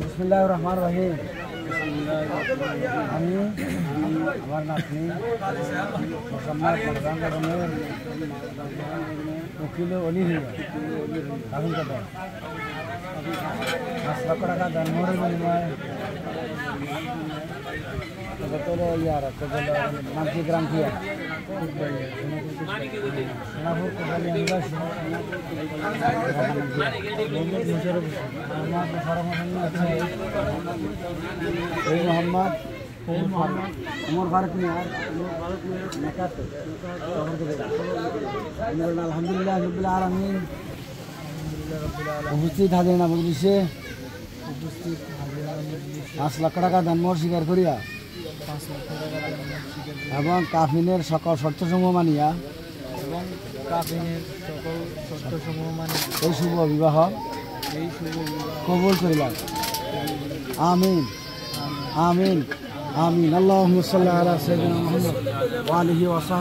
বিসমিল্লাহির রহমানির রহিম। আমি আমার নাতনি মোসাম্মদ মারজান বেগমের উকিল অলি এখন কত 5 লক্ষ টাকা জন্মের বিনিময়ে নামটি গ্রাম কিয়া সোনাপুর কোটালী মোহাম্মদ উমর ফারুক মিয়ার আলহামদুলিল্লাহ রব্বিল আলামিন। উপস্থিত হাজিরা মজলিসে 5 লক্ষ টাকা দানমোহর স্বীকার করিয়া এবং কাফিনের সকল শর্তসমূহ মানিয়া এই শুভ বিবাহ কবুল করিলাম। আমিন আমিন আমিন। আল্লাহুম্মা সাল্লি আলা সাইয়্যিদিনা মুহাম্মদ ওয়া আলিহি ওয়া সাহবিহি।